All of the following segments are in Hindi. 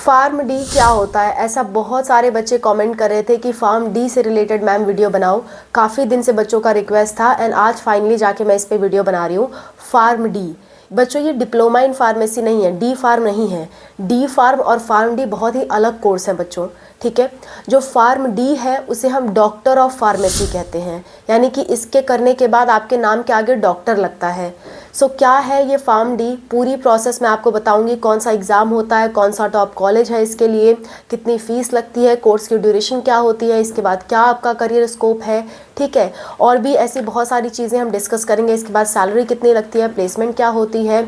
फार्म डी क्या होता है? ऐसा बहुत सारे बच्चे कमेंट कर रहे थे कि फार्म डी से रिलेटेड मैम वीडियो बनाओ। काफ़ी दिन से बच्चों का रिक्वेस्ट था एंड आज फाइनली जाके मैं इस पे वीडियो बना रही हूँ। फार्म डी बच्चों, ये डिप्लोमा इन फार्मेसी नहीं है, डी फार्म नहीं है। डी फार्म और फार्म डी बहुत ही अलग कोर्स है बच्चों, ठीक है। जो फार्म डी है उसे हम डॉक्टर ऑफ फार्मेसी कहते हैं, यानी कि इसके करने के बाद आपके नाम के आगे डॉक्टर लगता है। सो क्या है ये फार्म डी? पूरी प्रोसेस मैं आपको बताऊंगी। कौन सा एग्ज़ाम होता है, कौन सा टॉप कॉलेज है इसके लिए, कितनी फ़ीस लगती है, कोर्स की ड्यूरेशन क्या होती है, इसके बाद क्या आपका करियर स्कोप है, ठीक है। और भी ऐसी बहुत सारी चीज़ें हम डिस्कस करेंगे। इसके बाद सैलरी कितनी लगती है, प्लेसमेंट क्या होती है,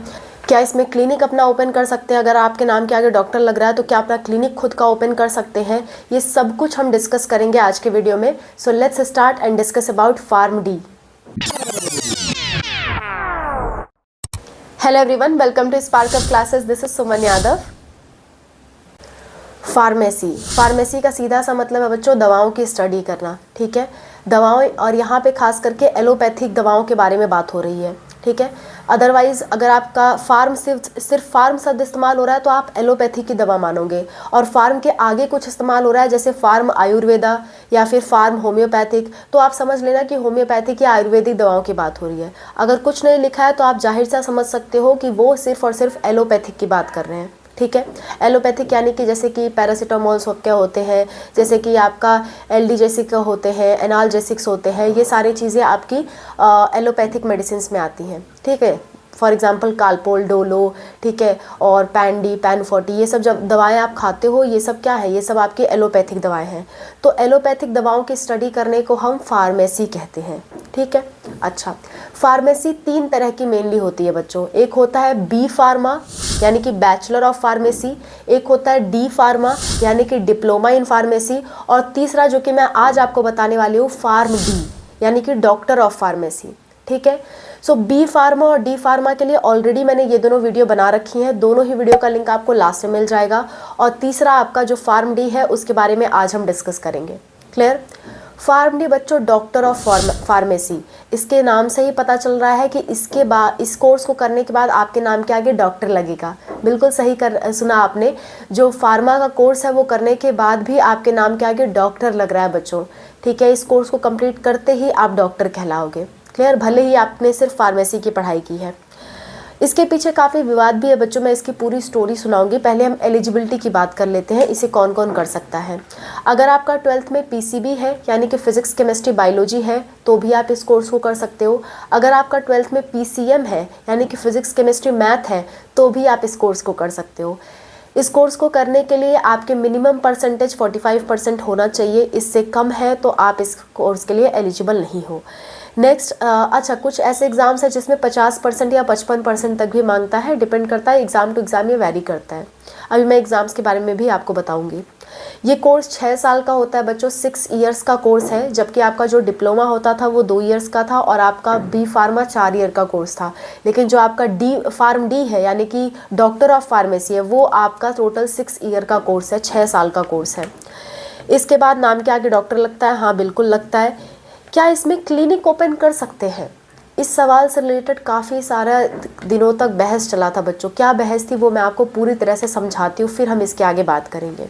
क्या इसमें क्लिनिक अपना ओपन कर सकते हैं, अगर आपके नाम के आगे डॉक्टर लग रहा है तो क्या अपना क्लिनिक खुद का ओपन कर सकते हैं। ये सब कुछ हम डिस्कस करेंगे आज के वीडियो में। So let's start and discuss about pharm D. Hello everyone, welcome to Spark Up Classes. This is Suman Yadav. Pharmacy का सीधा सा मतलब है बच्चों दवाओं की स्टडी करना, ठीक है। दवाओं, और यहाँ पे खास करके एलोपैथिक दवाओं के बारे में बात हो रही है, ठीक है। अदरवाइज़ अगर आपका फार्म सिर्फ फार्म शब्द इस्तेमाल हो रहा है तो आप एलोपैथी की दवा मानोगे, और फार्म के आगे कुछ इस्तेमाल हो रहा है जैसे फार्म आयुर्वेदा या फिर फार्म होम्योपैथिक, तो आप समझ लेना कि होम्योपैथिक या आयुर्वेदिक दवाओं की बात हो रही है। अगर कुछ नहीं लिखा है तो आप जाहिर सा समझ सकते हो कि वो सिर्फ और सिर्फ एलोपैथिक की बात कर रहे हैं, ठीक है। एलोपैथिक यानी कि जैसे कि पैरासीटामोल्स के होते हैं, जैसे कि आपका एल्डीजेसिक होते हैं, एनाल्जेसिक्स होते हैं, ये सारी चीज़ें आपकी एलोपैथिक मेडिसिन में आती हैं, ठीक है। फॉर एग्जांपल कालपोल, डोलो, ठीक है, और पैन-डी, पैन-40, ये सब जब दवाएं आप खाते हो ये सब क्या है, ये सब आपकी एलोपैथिक दवाएं हैं। तो एलोपैथिक दवाओं की स्टडी करने को हम फार्मेसी कहते हैं, ठीक है। अच्छा, फार्मेसी 3 तरह की मेनली होती है बच्चों। एक होता है बी फार्मा यानी कि बैचलर ऑफ फार्मेसी, एक होता है डी फार्मा यानी कि डिप्लोमा इन फार्मेसी, और तीसरा जो कि मैं आज आपको बताने वाली हूँ फार्म डी यानी कि डॉक्टर ऑफ फार्मेसी, ठीक है। सो बी फार्मा और डी फार्मा के लिए ऑलरेडी मैंने ये दोनों वीडियो बना रखी हैं, दोनों ही वीडियो का लिंक आपको लास्ट में मिल जाएगा। और तीसरा आपका जो फार्म डी है उसके बारे में आज हम डिस्कस करेंगे। क्लियर? फार्म डी बच्चों डॉक्टर ऑफ फार्मेसी, इसके नाम से ही पता चल रहा है कि इसके बाद इस कोर्स को करने के बाद आपके नाम के आगे डॉक्टर लगेगा। बिल्कुल सही सुना आपने। जो फार्मा का कोर्स है वो करने के बाद भी आपके नाम के आगे डॉक्टर लग रहा है बच्चों, ठीक है। इस कोर्स को कंप्लीट करते ही आप डॉक्टर कहलाओगे। क्लियर? भले ही आपने सिर्फ फार्मेसी की पढ़ाई की है। इसके पीछे काफ़ी विवाद भी है बच्चों, मैं इसकी पूरी स्टोरी सुनाऊंगी। पहले हम एलिजिबिलिटी की बात कर लेते हैं, इसे कौन कौन कर सकता है। अगर आपका 12th में पीसीबी है यानी कि फिजिक्स केमिस्ट्री बायोलॉजी है तो भी आप इस कोर्स को कर सकते हो। अगर आपका 12th में पीसीएम है यानी कि फिजिक्स केमिस्ट्री मैथ है तो भी आप इस कोर्स को कर सकते हो। इस कोर्स को करने के लिए आपके मिनिमम परसेंटेज 45% होना चाहिए, इससे कम है तो आप इस कोर्स के लिए एलिजिबल नहीं हो। नेक्स्ट, अच्छा, कुछ ऐसे एग्ज़ाम्स हैं जिसमें 50% या 55% तक भी मांगता है, डिपेंड करता है एग्ज़ाम टू एग्ज़ाम, ये वैरी करता है। अभी मैं एग्ज़ाम्स के बारे में भी आपको बताऊंगी। ये कोर्स 6 साल का होता है बच्चों, 6 इयर्स का कोर्स है, जबकि आपका जो डिप्लोमा होता था वो 2 इयर्स का था और आपका बी फार्मा 4 ईयर का कोर्स था। लेकिन जो आपका डी फार्म डी है यानी कि डॉक्टर ऑफ फार्मेसी है वो आपका टोटल 6 ईयर का कोर्स है, 6 साल का कोर्स है। इसके बाद नाम के आगे डॉक्टर लगता है, हाँ बिल्कुल लगता है। क्या इसमें क्लिनिक ओपन कर सकते हैं? इस सवाल से रिलेटेड काफ़ी सारा दिनों तक बहस चला था बच्चों। क्या बहस थी वो मैं आपको पूरी तरह से समझाती हूँ, फिर हम इसके आगे बात करेंगे।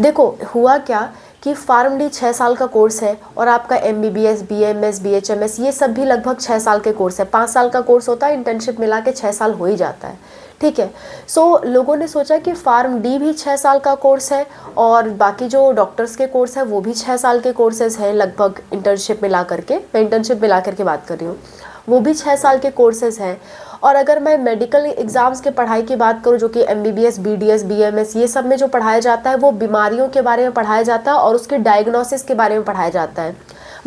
देखो हुआ क्या कि फार्म डी 6 साल का कोर्स है और आपका MBBS, BMS, BHMS ये सब भी लगभग 6 साल के कोर्स है। 5 साल का कोर्स होता है, इंटर्नशिप मिला के 6 साल हो ही जाता है, ठीक है। सो लोगों ने सोचा कि फार्म डी भी 6 साल का कोर्स है और बाकी जो डॉक्टर्स के कोर्स है वो भी 6 साल के कोर्सेज हैं लगभग, इंटर्नशिप मिला करके, मैं इंटर्नशिप मिला करके बात कर रही हूँ, वो भी 6 साल के कोर्सेज हैं। और अगर मैं मेडिकल एग्ज़ाम्स के पढ़ाई की बात करूँ जो कि MBBS, BDS, BMS ये सब में जो पढ़ाया जाता है वो बीमारियों के बारे में पढ़ाया जाता है और उसके डायग्नोसिस के बारे में पढ़ाया जाता है।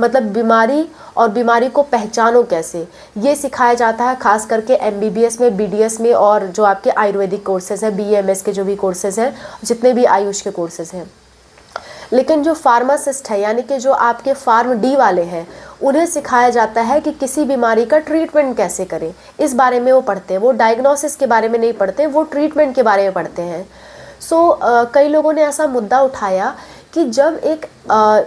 मतलब बीमारी और बीमारी को पहचानो कैसे, ये सिखाया जाता है खास करके MBBS में, BDS में, और जो आपके आयुर्वेदिक कोर्सेज हैं, BMS के जो भी कोर्सेज हैं, जितने भी आयुष के कोर्सेज हैं। लेकिन जो फार्मासिस्ट है यानी कि जो आपके फार्म डी वाले हैं उन्हें सिखाया जाता है कि किसी बीमारी का ट्रीटमेंट कैसे करें, इस बारे में वो पढ़ते हैं। वो डायग्नोसिस के बारे में नहीं पढ़ते, वो ट्रीटमेंट के बारे में पढ़ते हैं। कई लोगों ने ऐसा मुद्दा उठाया कि जब एक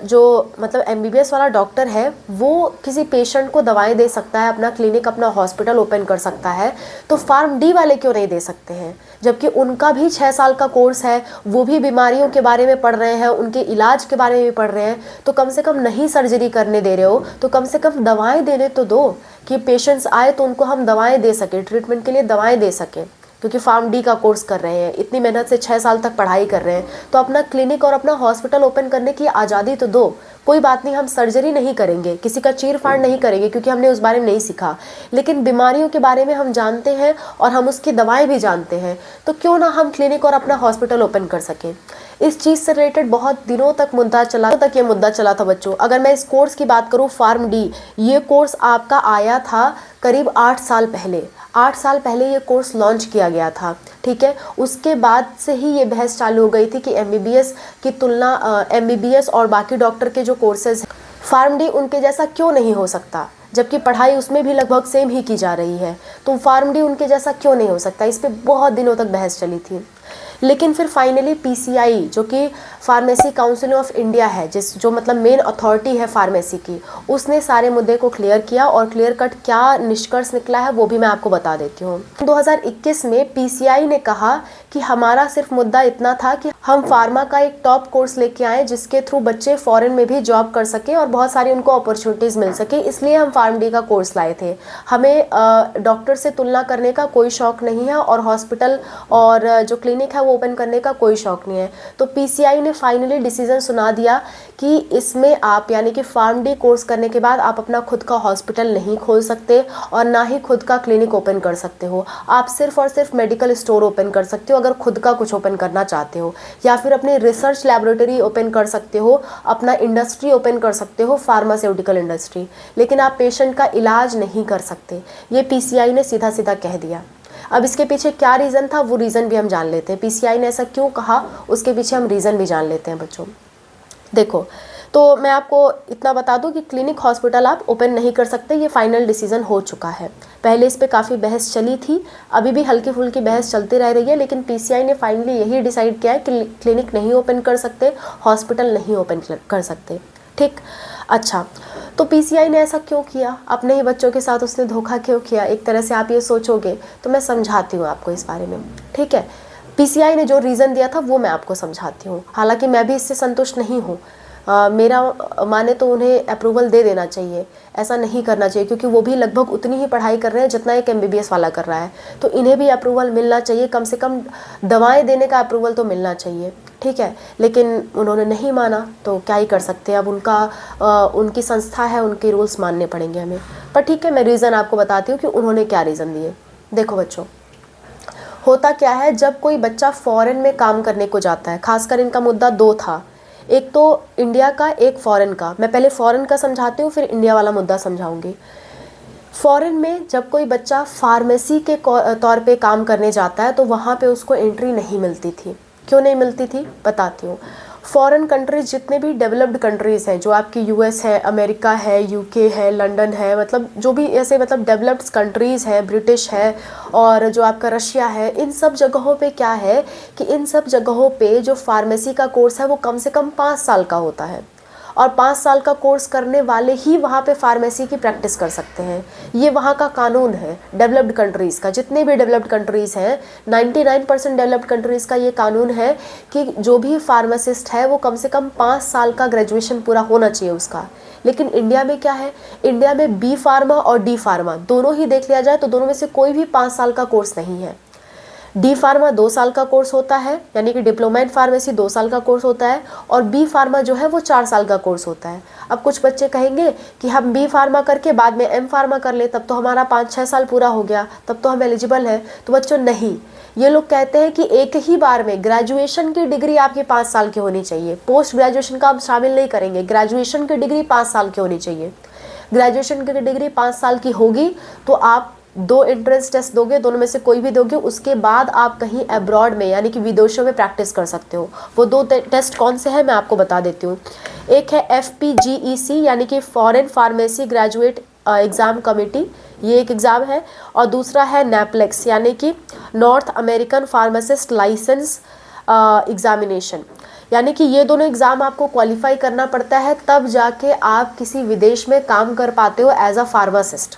जो मतलब MBBS वाला डॉक्टर है वो किसी पेशेंट को दवाएं दे सकता है, अपना क्लिनिक, अपना हॉस्पिटल ओपन कर सकता है, तो फार्म डी वाले क्यों नहीं दे सकते हैं? जबकि उनका भी 6 साल का कोर्स है, वो भी बीमारियों के बारे में पढ़ रहे हैं, उनके इलाज के बारे में भी पढ़ रहे हैं, तो कम से कम नहीं सर्जरी करने दे रहे हो तो कम से कम दवाएं देने तो दो, कि पेशेंट्स आए तो उनको हम दवाएं दे सकें, ट्रीटमेंट के लिए दवाएं दे सकें। क्योंकि फार्म डी का कोर्स कर रहे हैं, इतनी मेहनत से 6 साल तक पढ़ाई कर रहे हैं, तो अपना क्लिनिक और अपना हॉस्पिटल ओपन करने की आज़ादी तो दो। कोई बात नहीं, हम सर्जरी नहीं करेंगे, किसी का चीर फाड़ नहीं करेंगे, क्योंकि हमने उस बारे में नहीं सीखा, लेकिन बीमारियों के बारे में हम जानते हैं और हम उसकी दवाएं भी जानते हैं, तो क्यों ना हम क्लिनिक और अपना हॉस्पिटल ओपन कर सकें। इस चीज़ से रिलेटेड बहुत दिनों तक ये मुद्दा चला था बच्चों। अगर मैं इस कोर्स की बात करूँ, फार्म डी, ये कोर्स आपका आया था करीब 8 साल पहले। 8 साल पहले ये कोर्स लॉन्च किया गया था, ठीक है। उसके बाद से ही ये बहस चालू हो गई थी कि MBBS की तुलना MBBS और बाकी डॉक्टर के जो कोर्सेज हैं, फार्म डी उनके जैसा क्यों नहीं हो सकता, जबकि पढ़ाई उसमें भी लगभग सेम ही की जा रही है, तो फार्म डी उनके जैसा क्यों नहीं हो सकता। इस पर बहुत दिनों तक बहस चली थी। लेकिन फिर फाइनली PCI, जो कि फार्मेसी काउंसिल ऑफ इंडिया है, जो मतलब मेन अथॉरिटी है फार्मेसी की, उसने सारे मुद्दे को क्लियर किया, और क्लियर कट क्या निष्कर्ष निकला है वो भी मैं आपको बता देती हूँ। 2021 में PCI ने कहा कि हमारा सिर्फ मुद्दा इतना था कि हम फार्मा का एक टॉप कोर्स लेके आए जिसके थ्रू बच्चे फॉरेन में भी जॉब कर सके और बहुत सारी उनको अपॉर्चुनिटीज़ मिल सके, इसलिए हम फार्म डी का कोर्स लाए थे। हमें डॉक्टर से तुलना करने का कोई शौक़ नहीं है, और हॉस्पिटल और जो क्लिनिक है वो ओपन करने का कोई शौक़ नहीं है। तो PCI ने फाइनली डिसीजन सुना दिया कि इसमें आप, यानी कि फार्म डी कोर्स करने के बाद आप अपना खुद का हॉस्पिटल नहीं खोल सकते और ना ही खुद का क्लिनिक ओपन कर सकते हो। आप सिर्फ और सिर्फ मेडिकल स्टोर ओपन कर सकते हो अगर खुद का कुछ ओपन करना चाहते हो, या फिर अपनी रिसर्च लैबोरेटरी ओपन कर सकते हो, अपना इंडस्ट्री ओपन कर सकते हो, फार्मास्यूटिकल इंडस्ट्री, लेकिन आप पेशेंट का इलाज नहीं कर सकते। ये PCI ने सीधा सीधा कह दिया। अब इसके पीछे क्या रीज़न था वो रीज़न भी हम जान लेते हैं। PCI ने ऐसा क्यों कहा उसके पीछे हम रीज़न भी जान लेते हैं बच्चों। देखो, तो मैं आपको इतना बता दूं कि क्लिनिक हॉस्पिटल आप ओपन नहीं कर सकते, ये फाइनल डिसीजन हो चुका है। पहले इस पे काफ़ी बहस चली थी, अभी भी हल्की फुल्की बहस चलती रह रही है, लेकिन PCI ने फाइनली यही डिसाइड किया है कि क्लिनिक नहीं ओपन कर सकते, हॉस्पिटल नहीं ओपन कर सकते, ठीक। अच्छा, तो PCI ने ऐसा क्यों किया, अपने ही बच्चों के साथ उसने धोखा क्यों किया, एक तरह से आप ये सोचोगे, तो मैं समझाती हूँ आपको इस बारे में, ठीक है। PCI ने जो रीज़न दिया था वो मैं आपको समझाती हूँ। हालांकि मैं भी इससे संतुष्ट नहीं हूँ, मेरा माने तो उन्हें अप्रूवल दे देना चाहिए, ऐसा नहीं करना चाहिए, क्योंकि वो भी लगभग उतनी ही पढ़ाई कर रहे हैं जितना एक MBBS वाला कर रहा है, तो इन्हें भी अप्रूवल मिलना चाहिए, कम से कम दवाएं देने का अप्रूवल तो मिलना चाहिए, ठीक है। लेकिन उन्होंने नहीं माना, तो क्या ही कर सकते हैं, अब उनकी संस्था है, उनके रूल्स मानने पड़ेंगे हमें। पर ठीक है, मैं रीज़न आपको बताती हूँ कि उन्होंने क्या रीज़न दिए। देखो बच्चों, होता क्या है, जब कोई बच्चा फॉरेन में काम करने को जाता है, खासकर इनका मुद्दा 2 था, एक तो इंडिया का, एक फॉरेन का। मैं पहले फॉरेन का समझाती हूँ, फिर इंडिया वाला मुद्दा समझाऊंगी। फॉरेन में जब कोई बच्चा फार्मेसी के तौर पे काम करने जाता है तो वहाँ पे उसको एंट्री नहीं मिलती थी। क्यों नहीं मिलती थी बताती हूँ। फॉरेन कंट्रीज़, जितने भी डेवलप्ड कंट्रीज़ हैं, जो आपकी US है, अमेरिका है, UK है, लंदन है, मतलब जो भी ऐसे मतलब डेवलप्ड कंट्रीज़ हैं, ब्रिटिश है और जो आपका रशिया है, इन सब जगहों पे क्या है कि इन सब जगहों पे जो फार्मेसी का कोर्स है वो कम से कम 5 साल का होता है, और 5 साल का कोर्स करने वाले ही वहाँ पे फार्मेसी की प्रैक्टिस कर सकते हैं। ये वहाँ का कानून है डेवलप्ड कंट्रीज़ का। जितने भी डेवलप्ड कंट्रीज़ हैं, 99% डेवलप्ड कंट्रीज़ का ये कानून है कि जो भी फार्मासिस्ट है वो कम से कम 5 साल का ग्रेजुएशन पूरा होना चाहिए उसका। लेकिन इंडिया में क्या है, इंडिया में B फार्मा और D फार्मा दोनों ही देख लिया जाए तो दोनों में से कोई भी 5 साल का कोर्स नहीं है। D फार्मा 2 साल का कोर्स होता है, यानी कि डिप्लोमा इन फार्मेसी 2 साल का कोर्स होता है, और B फार्मा जो है वो 4 साल का कोर्स होता है। अब कुछ बच्चे कहेंगे कि हम B फार्मा करके बाद में M फार्मा कर ले, तब तो हमारा 5-6 साल पूरा हो गया, तब तो हम एलिजिबल हैं। तो बच्चों नहीं, ये लोग कहते हैं कि एक ही बार में ग्रेजुएशन की डिग्री आपकी 5 साल की होनी चाहिए। पोस्ट ग्रेजुएशन का आप शामिल नहीं करेंगे, ग्रेजुएशन की डिग्री 5 साल की होनी चाहिए। ग्रेजुएशन की डिग्री 5 साल की होगी तो आप 2 एंट्रेंस टेस्ट दोगे, दोनों में से कोई भी दोगे, उसके बाद आप कहीं अब्रॉड में यानी कि विदेशों में प्रैक्टिस कर सकते हो। वो 2 टेस्ट कौन से हैं मैं आपको बता देती हूँ। एक है FPGEC यानी कि foreign pharmacy graduate exam committee, ये एक एग्ज़ाम है, और दूसरा है NAPLEX यानी कि North American pharmacist licence examination. यानी कि ये दोनों एग्ज़ाम आपको क्वालिफाई करना पड़ता है, तब जाके आप किसी विदेश में काम कर पाते हो एज अ फार्मासिस्ट।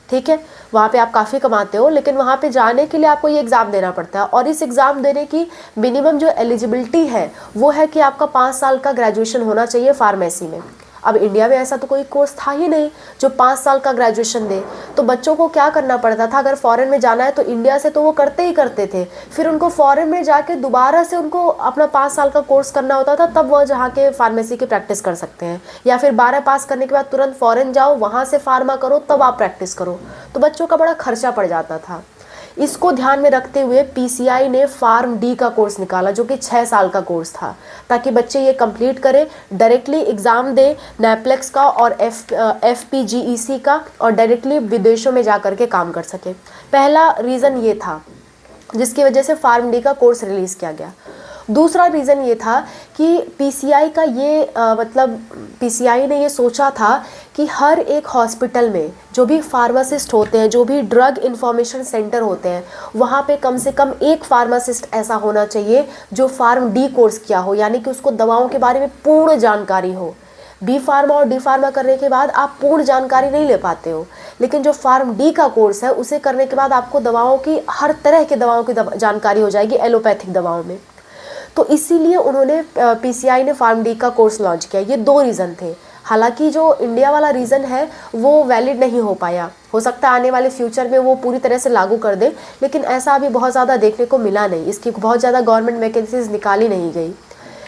ठीक है, वहाँ पे आप काफ़ी कमाते हो, लेकिन वहाँ पे जाने के लिए आपको ये एग्ज़ाम देना पड़ता है। और इस एग्ज़ाम देने की मिनिमम जो एलिजिबिलिटी है वो है कि आपका 5 साल का ग्रेजुएशन होना चाहिए फार्मेसी में। अब इंडिया में ऐसा तो कोई कोर्स था ही नहीं जो 5 साल का ग्रेजुएशन दे, तो बच्चों को क्या करना पड़ता था, अगर फॉरेन में जाना है तो इंडिया से तो वो करते ही करते थे, फिर उनको फॉरेन में जाके दोबारा से उनको अपना 5 साल का कोर्स करना होता था, तब वह जहाँ के फार्मेसी की प्रैक्टिस कर सकते हैं। या फिर 12 पास करने के बाद तुरंत फॉरेन जाओ, वहाँ से फार्मा करो, तब आप प्रैक्टिस करो, तो बच्चों का बड़ा खर्चा पड़ जाता था। इसको ध्यान में रखते हुए पीसीआई ने फार्म डी का कोर्स निकाला, जो कि 6 साल का कोर्स था, ताकि बच्चे ये कंप्लीट करें, डायरेक्टली एग्ज़ाम दे नैप्लेक्स का और एफपीजीईसी का, और डायरेक्टली विदेशों में जा कर के काम कर सके। पहला रीज़न ये था जिसकी वजह से फार्म डी का कोर्स रिलीज़ किया गया। दूसरा रीज़न ये था कि पीसीआई का ये पीसीआई ने ये सोचा था कि हर एक हॉस्पिटल में जो भी फार्मासिस्ट होते हैं, जो भी ड्रग इंफॉर्मेशन सेंटर होते हैं, वहाँ पे कम से कम एक फार्मासिस्ट ऐसा होना चाहिए जो फार्म डी कोर्स किया हो, यानी कि उसको दवाओं के बारे में पूर्ण जानकारी हो। बी फार्मा और डी फार्मा करने के बाद आप पूर्ण जानकारी नहीं ले पाते हो, लेकिन जो फार्म डी का कोर्स है उसे करने के बाद आपको दवाओं की, हर तरह के दवाओं की जानकारी हो जाएगी, एलोपैथिक दवाओं में। तो इसीलिए उन्होंने पीसीआई ने फार्म डी का कोर्स लॉन्च किया। ये 2 रीज़न थे। हालांकि जो इंडिया वाला रीज़न है वो वैलिड नहीं हो पाया, हो सकता है आने वाले फ्यूचर में वो पूरी तरह से लागू कर दे, लेकिन ऐसा अभी बहुत ज़्यादा देखने को मिला नहीं, इसकी बहुत ज़्यादा गवर्नमेंट वैकेंसीज निकाली नहीं गई।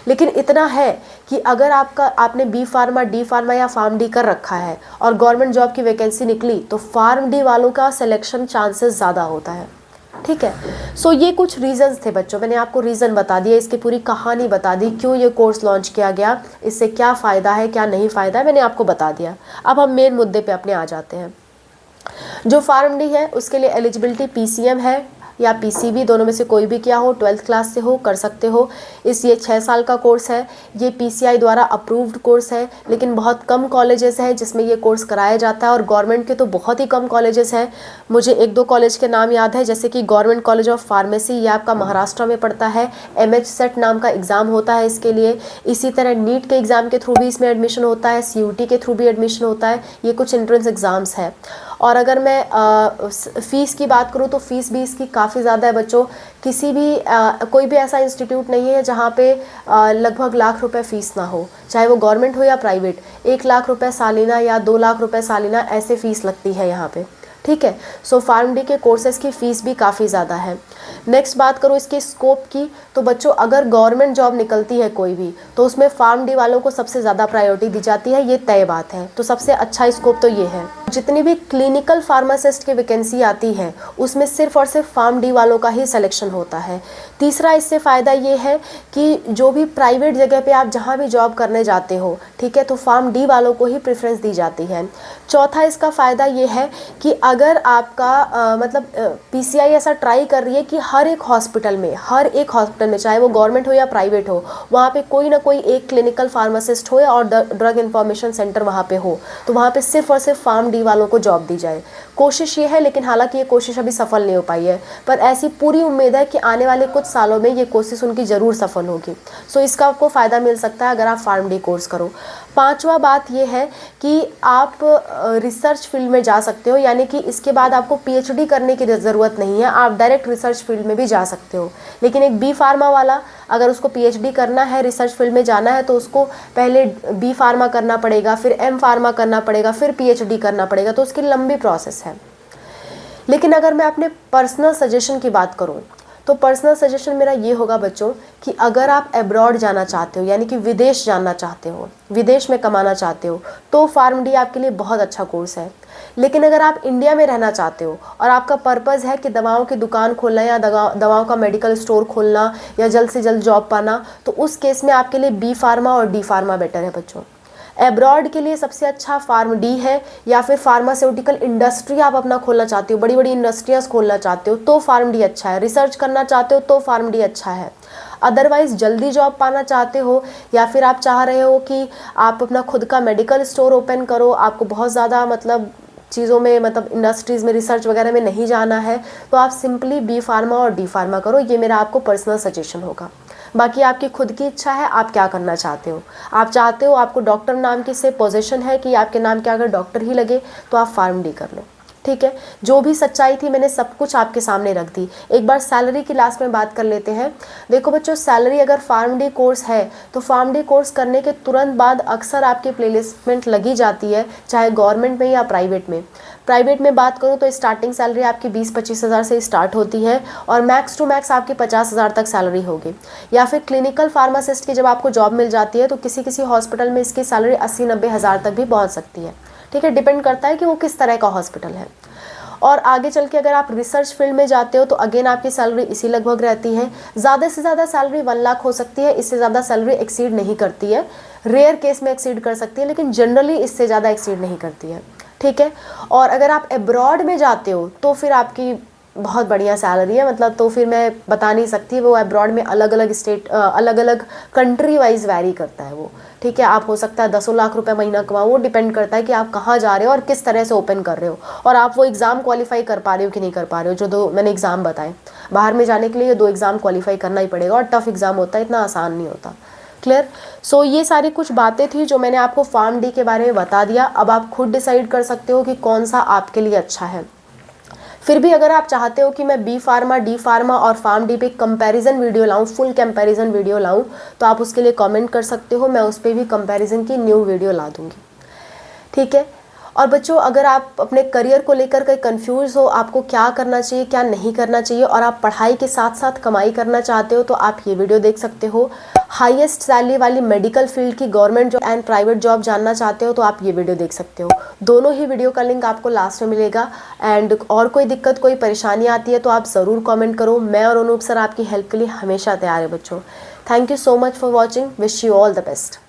लेकिन इतना है कि अगर आपने बी फार्मा, डी फार्मा या फार्म डी कर रखा है और गवर्नमेंट जॉब की वैकेंसी निकली, तो फार्म डी वालों का सिलेक्शन चांसेस ज़्यादा होता है। ठीक है, सो ये कुछ रीज़न्स थे बच्चों, मैंने आपको रीज़न बता दिया, इसकी पूरी कहानी बता दी, क्यों ये कोर्स लॉन्च किया गया, इससे क्या फ़ायदा है क्या नहीं फ़ायदा है, मैंने आपको बता दिया। अब हम मेन मुद्दे पे अपने आ जाते हैं। जो फार्म डी है उसके लिए एलिजिबिलिटी पीसीएम है या पीसीबी, दोनों में से कोई भी किया हो, 12th क्लास से हो, कर सकते हो। ये 6 साल का कोर्स है। ये पीसीआई द्वारा अप्रूव्ड कोर्स है, लेकिन बहुत कम कॉलेजेस हैं जिसमें ये कोर्स कराया जाता है, और गवर्नमेंट के तो बहुत ही कम कॉलेजेस हैं। मुझे 1-2 कॉलेज के नाम याद है, जैसे कि गवर्नमेंट कॉलेज ऑफ फार्मेसी, ये आपका महाराष्ट्र में पड़ता है। MH-सेट नाम का एग्ज़ाम होता है इसके लिए। इसी तरह नीट के एग्ज़ाम के थ्रू भी इसमें एडमिशन होता है, CUT के थ्रू भी एडमिशन होता है। ये कुछ एंट्रेंस एग्ज़ाम्स है। और अगर मैं फ़ीस की बात करूँ तो फ़ीस भी इसकी काफ़ी ज़्यादा है बच्चों। किसी भी कोई भी ऐसा इंस्टीट्यूट नहीं है जहाँ पे लगभग लाख रुपए फ़ीस ना हो, चाहे वो गवर्नमेंट हो या प्राइवेट। 1 लाख रुपए सालाना या 2 लाख रुपए सालाना ऐसे फ़ीस लगती है यहाँ पे। ठीक है, सो फार्म डी के कोर्सेज़ की फ़ीस भी काफ़ी ज़्यादा है। नेक्स्ट बात करूँ इसके स्कोप की, तो बच्चों अगर गवर्नमेंट जॉब निकलती है कोई भी, तो उसमें फार्म डी वालों को सबसे ज़्यादा प्रायोरिटी दी जाती है, ये तय बात है। तो सबसे अच्छा स्कोप तो ये है। जितनी भी क्लिनिकल फार्मासिस्ट की वैकेंसी आती है उसमें सिर्फ और सिर्फ फार्म डी वालों का ही सिलेक्शन होता है। तीसरा इससे फ़ायदा ये है कि जो भी प्राइवेट जगह पे आप जहाँ भी जॉब करने जाते हो, ठीक है, तो फार्म डी वालों को ही प्रेफरेंस दी जाती है। चौथा इसका फ़ायदा ये है कि अगर आपका पीसीआई ऐसा ट्राई कर रही है कि हर एक हॉस्पिटल में, चाहे वो गवर्नमेंट हो या प्राइवेट हो, वहाँ पे कोई ना कोई एक क्लिनिकल फार्मासिस्ट हो और ड्रग इंफॉर्मेशन सेंटर वहाँ पे हो, तो वहाँ पे सिर्फ और सिर्फ फार्म डी वालों को जॉब दी जाए। कोशिश ये है, लेकिन हालांकि ये कोशिश अभी सफल नहीं हो पाई है, पर ऐसी पूरी उम्मीद है कि आने वाले कुछ सालों में ये कोशिश उनकी ज़रूर सफल होगी। सो इसका आपको फ़ायदा मिल सकता है अगर आप फार्म डी कोर्स करो। पांचवा बात ये है कि आप रिसर्च फील्ड में जा सकते हो, यानी कि इसके बाद आपको पीएचडी करने की ज़रूरत नहीं है, आप डायरेक्ट रिसर्च फील्ड में भी जा सकते हो। लेकिन एक बी फार्मा वाला अगर उसको पीएचडी करना है, रिसर्च फील्ड में जाना है, तो उसको पहले बी फार्मा करना पड़ेगा, फिर एम फार्मा करना पड़ेगा, फिर पीएचडी करना पड़ेगा, तो उसकी लंबी प्रोसेस है। लेकिन अगर मैं अपने पर्सनल सजेशन की बात करूं, तो पर्सनल सजेशन मेरा ये होगा बच्चों कि अगर आप अब्रॉड जाना चाहते हो, यानी कि विदेश जाना चाहते हो, विदेश में कमाना चाहते हो, तो फार्म डी आपके लिए बहुत अच्छा कोर्स है। लेकिन अगर आप इंडिया में रहना चाहते हो और आपका पर्पज़ है कि दवाओं की दुकान खोलना या दवाओं का मेडिकल स्टोर खोलना या जल्द से जल्द जॉब पाना, तो उस केस में आपके लिए बी फार्मा और डी फार्मा बेटर है बच्चों। एब्रॉड के लिए सबसे अच्छा फार्म डी है, या फिर फार्मास्यूटिकल इंडस्ट्री आप अपना खोलना चाहते हो, बड़ी बड़ी इंडस्ट्रियाज खोलना चाहते हो, तो फार्म डी अच्छा है। रिसर्च करना चाहते हो तो फार्म डी अच्छा है। अदरवाइज़ जल्दी जॉब पाना चाहते हो, या फिर आप चाह रहे हो कि आप अपना खुद का मेडिकल स्टोर ओपन करो, आपको बहुत ज़्यादा चीज़ों में इंडस्ट्रीज़ में रिसर्च वगैरह में नहीं जाना है, तो आप सिंपली बी फार्मा और डी फार्मा करो। ये मेरा आपको पर्सनल सजेशन होगा। बाकी आपकी खुद की इच्छा है, आप क्या करना चाहते हो। आप चाहते हो आपको डॉक्टर नाम की से पोजीशन है कि आपके नाम के अगर डॉक्टर ही लगे तो आप फार्म डी कर लो, ठीक है। जो भी सच्चाई थी मैंने सब कुछ आपके सामने रख दी। एक बार सैलरी की लास्ट में बात कर लेते हैं। देखो बच्चों, सैलरी अगर फार्म डी कोर्स है तो फार्म डी कोर्स करने के तुरंत बाद अक्सर आपकी प्लेसमेंट लगी जाती है, चाहे गवर्नमेंट में या प्राइवेट में। प्राइवेट में बात करूँ तो स्टार्टिंग सैलरी आपकी 20-25 हज़ार से स्टार्ट होती है और मैक्स टू मैक्स आपकी 50 हज़ार तक सैलरी होगी। या फिर क्लिनिकल फार्मासिस्ट की जब आपको जॉब मिल जाती है तो किसी किसी हॉस्पिटल में इसकी सैलरी 80-90 हज़ार तक भी पहुँच सकती है, ठीक है। डिपेंड करता है कि वो किस तरह का हॉस्पिटल है। और आगे चल के अगर आप रिसर्च फील्ड में जाते हो तो अगेन आपकी सैलरी इसी लगभग रहती है। ज़्यादा से ज़्यादा सैलरी 1 लाख हो सकती है, इससे ज़्यादा सैलरी एक्सीड नहीं करती है। रेयर केस में एक्सीड कर सकती है, लेकिन जनरली इससे ज़्यादा एक्सीड नहीं करती है, ठीक है। और अगर आप अब्रॉड में जाते हो तो फिर आपकी बहुत बढ़िया सैलरी है, मतलब तो फिर मैं बता नहीं सकती। वो अब्रॉड में अलग अलग स्टेट, अलग अलग कंट्री वाइज वैरी करता है वो, ठीक है। आप हो सकता है 10 लाख रुपए महीना कमाओ, वो डिपेंड करता है कि आप कहाँ जा रहे हो और किस तरह से ओपन कर रहे हो, और आप वो एग्ज़ाम क्वालिफाई कर पा रहे हो कि नहीं कर पा रहे हो। जो 2 मैंने एग्ज़ाम बताए, बाहर में जाने के लिए 2 एग्ज़ाम क्वालिफाई करना ही पड़ेगा, और टफ एग्ज़ाम होता है, इतना आसान नहीं होता। क्लियर। सो ये सारी कुछ बातें थी जो मैंने आपको फार्म डी के बारे में बता दिया। अब आप खुद डिसाइड कर सकते हो कि कौन सा आपके लिए अच्छा है। फिर भी अगर आप चाहते हो कि मैं बी फार्मा, डी फार्मा और फार्म डी पे कंपैरिजन वीडियो लाऊं, फुल कंपैरिजन वीडियो लाऊं, तो आप उसके लिए कमेंट कर सकते हो। मैं उस पर भी कंपैरिजन की न्यू वीडियो ला दूंगी, ठीक है। और बच्चों, अगर आप अपने करियर को लेकर कहीं कंफ्यूज हो, आपको क्या करना चाहिए क्या नहीं करना चाहिए, और आप पढ़ाई के साथ साथ कमाई करना चाहते हो, तो आप ये वीडियो देख सकते हो। हाईएस्ट सैलरी वाली मेडिकल फील्ड की government job and private job जानना चाहते हो तो आप ये वीडियो देख सकते हो। दोनों ही वीडियो का लिंक आपको लास्ट में मिलेगा। एंड और कोई दिक्कत, कोई परेशानी आती है तो आप ज़रूर कमेंट करो। मैं और अनूप सर आपकी हेल्प के लिए हमेशा तैयार है बच्चों। Thank you so much for watching. Wish you all the best.